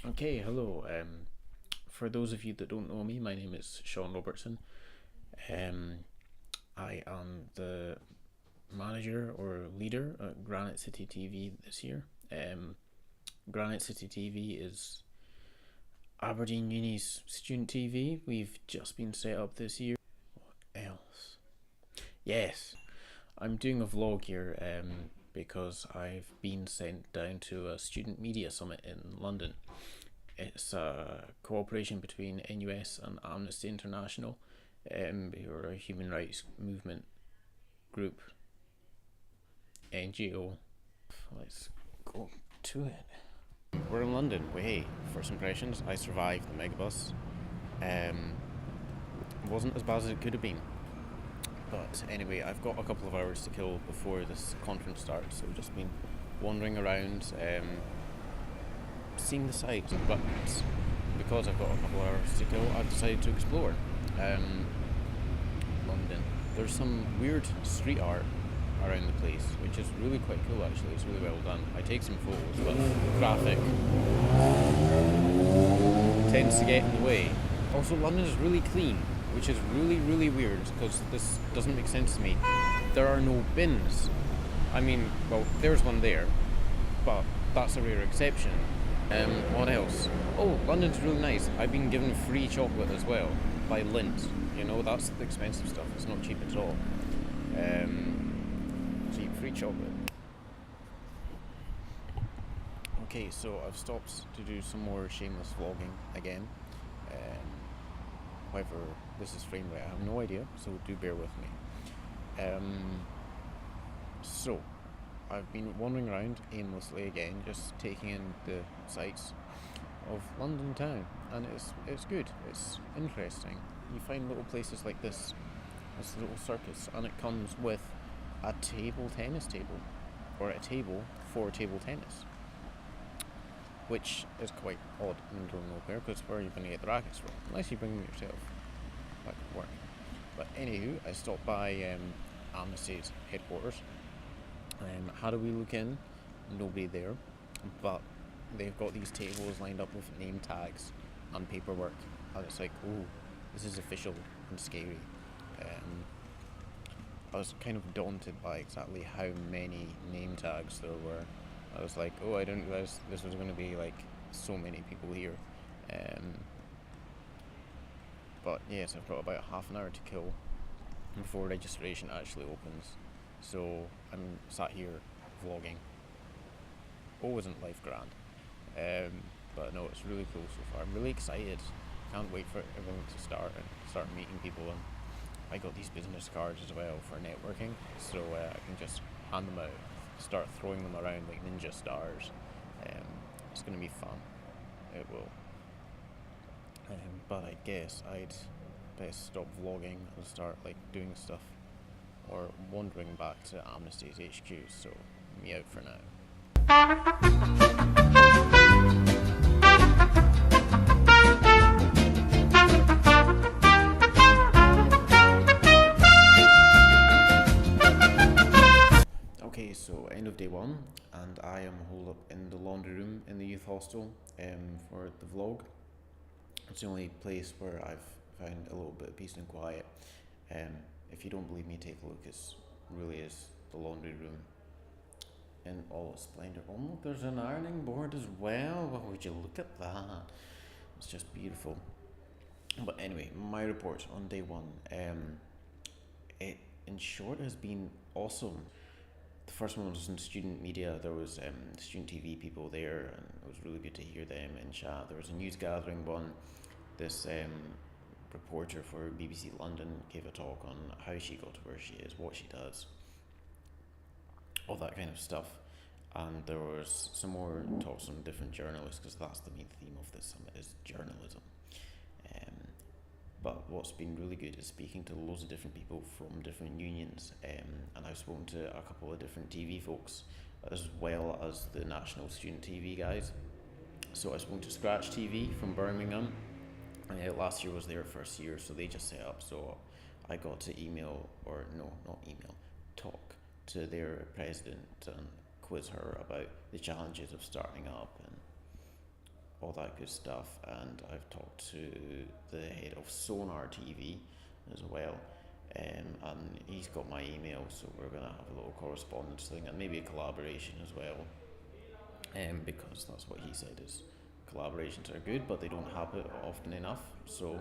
Okay, hello. For those of you that don't know me, my name is Sean Robertson. Um, I am the manager or leader at Granite City TV this year. Granite City TV is Aberdeen Uni's student TV. We've just been set up this year. What else? Yes, I'm doing a vlog here because I've been sent down to a student media summit in London. It's a cooperation between NUS and Amnesty International, who are a human rights movement group, NGO. Let's go to it. We're in London. Hey, first impressions. I survived the megabus. Um, wasn't as bad as it could have been. But anyway, I've got a couple of hours to kill before this conference starts, so I've just been wandering around, seeing the sights. But because I've got a couple of hours to kill, I've decided to explore London. There's some weird street art around the place, which is really quite cool actually. It's really well done. I take some photos, but traffic tends to get in the way. Also, London is really clean, which is really weird because this doesn't make sense to me. There are no bins. I mean, well, there's one there, but that's a rare exception. What else? Oh, London's really nice. I've been given free chocolate as well by Lindt. You know, that's the expensive stuff. It's not cheap at all. Cheap free chocolate. Okay, so I've stopped to do some more shameless vlogging again. However, this is frame rate. I have no idea, so do bear with me. So, I've been wandering around aimlessly again, just taking in the sights of London town, and it's good. It's interesting. You find little places like this little circus, and it comes with a tennis table, or a table for table tennis, which is quite odd in the middle of nowhere, because where are you going to get the rackets from? Unless you bring them yourself. That could work. But anywho, I stopped by Amnesty's headquarters. Had a wee look in, nobody there, but they've got these tables lined up with name tags and paperwork, and it's like, oh, this is official and scary. I was kind of daunted by exactly how many name tags there were. I was like, oh, I didn't realize this was going to be like so many people here. But yes, I've got about half an hour to kill before registration actually opens. So I'm sat here vlogging. Oh, isn't life grand? But no, it's really cool so far. I'm really excited. Can't wait for everything to start and start meeting people. And I got these business cards as well for networking, so I can just hand them out, start throwing them around like ninja stars. It's going to be fun. It will. But I guess I'd best stop vlogging and start like doing stuff or wandering back to Amnesty's HQ, so me out for now. Okay, so end of day one, and I am holed up in the laundry room in the youth hostel for the vlog. It's the only place where I've found a little bit of peace and quiet. If you don't believe me, take a look. It really is the laundry room in all its splendor. Oh, look, there's an ironing board as well. Well, would you look at that? It's just beautiful. But anyway, my report on day one. It, in short, has been awesome. The first one was in student media. There was student TV people there, and it was really good to hear them in chat. There was a news gathering one. This reporter for BBC London gave a talk on how she got to where she is, what she does, all that kind of stuff. And there was some more talks on different journalists, because that's the main theme of this summit, is journalism. But what's been really good is speaking to loads of different people from different unions, and I've spoken to a couple of different TV folks, as well as the national student TV guys. So I spoke to Scratch TV from Birmingham. Last year was their first year, so they just set up. So I got to talk to their president and quiz her about the challenges of starting up and all that good stuff. And I've talked to the head of Sonar TV as well, and he's got my email, so we're going to have a little correspondence thing and maybe a collaboration as well, because that's what he said is collaborations are good, but they don't happen often enough, so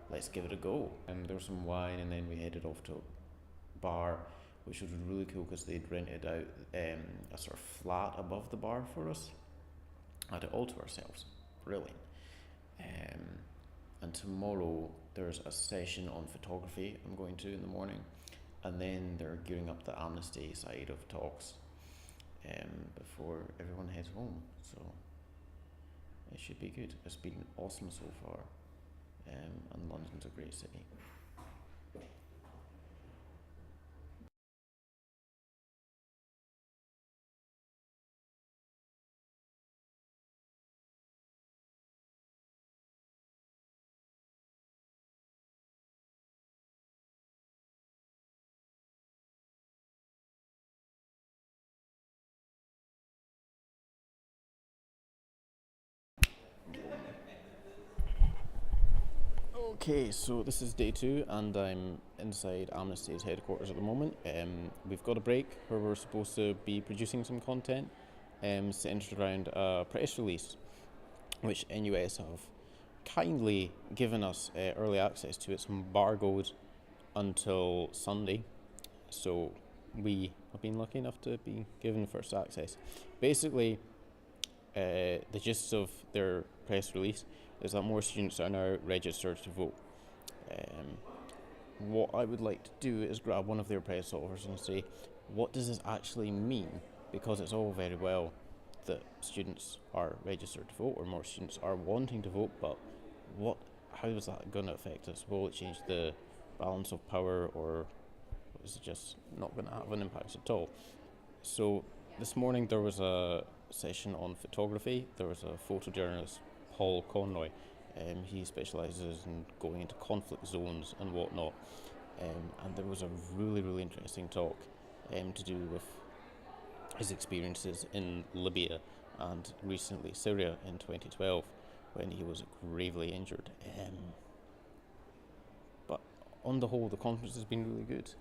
let's give it a go. And there was some wine, and then we headed off to a bar, which was really cool because they'd rented out a sort of flat above the bar for us. Had it all to ourselves. Brilliant. And tomorrow there's a session on photography I'm going to in the morning, and then they're gearing up the amnesty side of talks before everyone heads home. So it should be good. It's been awesome so far, and London's a great city. Okay, so this is day 2, and I'm inside Amnesty's headquarters at the moment. We've got a break where we're supposed to be producing some content centred around a press release, which NUS have kindly given us early access to. It's embargoed until Sunday, so we have been lucky enough to be given first access. Basically, the gist of their press release is that more students are now registered to vote. What I would like to do is grab one of their press officers and say, what does this actually mean? Because it's all very well that students are registered to vote, or more students are wanting to vote, but how is that going to affect us? Will it change the balance of power, or is it just not going to have an impact at all? So this morning there was a session on photography. There was a photojournalist, Paul Conroy. He specialises in going into conflict zones and whatnot. And there was a really, really interesting talk to do with his experiences in Libya and recently Syria in 2012 when he was gravely injured. But on the whole, the conference has been really good.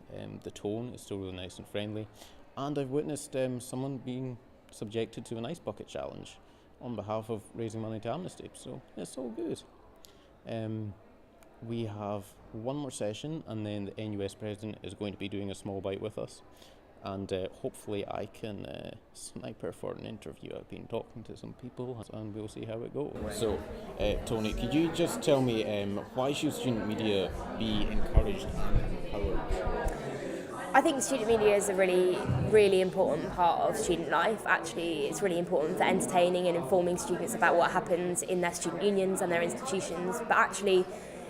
The tone is still really nice and friendly. And I've witnessed someone being subjected to an ice bucket challenge on behalf of raising money to Amnesty, so it's all good. We have one more session, and then the NUS president is going to be doing a small bite with us, and hopefully I can snipe her for an interview. I've been talking to some people, and we'll see how it goes. So, Tony, could you just tell me why should student media be encouraged and empowered? I think student media is a really, really important part of student life. Actually, it's really important for entertaining and informing students about what happens in their student unions and their institutions. But actually,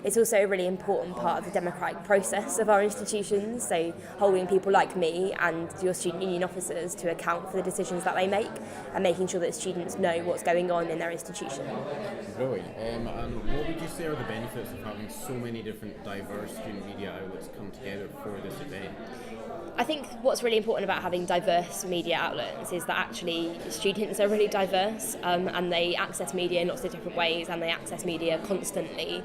it's also a really important part of the democratic process of our institutions, so holding people like me and your student union officers to account for the decisions that they make and making sure that students know what's going on in their institution. Brilliant. And what would you say are the benefits of having so many different diverse student media outlets come together for this event? I think what's really important about having diverse media outlets is that actually students are really diverse and they access media in lots of different ways, and they access media constantly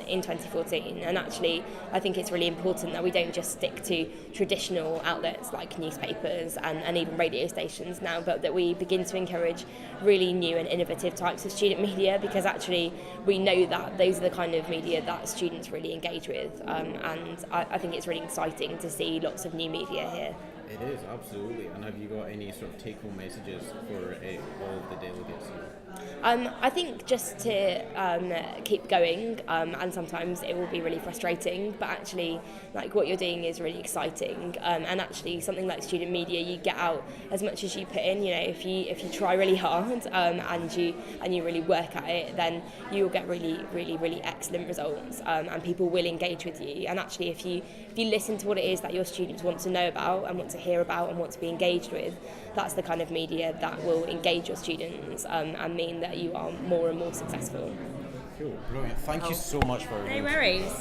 in 2014. And actually I think it's really important that we don't just stick to traditional outlets like newspapers and even radio stations now, but that we begin to encourage really new and innovative types of student media, because actually we know that those are the kind of media that students really engage with, and I think it's really exciting to see lots of new media here. It is, absolutely. And have you got any sort of take-home messages for all of the delegates here? I think just to keep going, and sometimes it will be really frustrating, but actually like what you're doing is really exciting, and actually something like student media, you get out as much as you put in. You know, if you try really hard and you really work at it, then you will get really excellent results, and people will engage with you. And actually if you listen to what it is that your students want to know about and want to hear about and want to be engaged with, that's the kind of media that will engage your students and mean that you are more and more successful. Cool, brilliant. Thank you so much for No worries.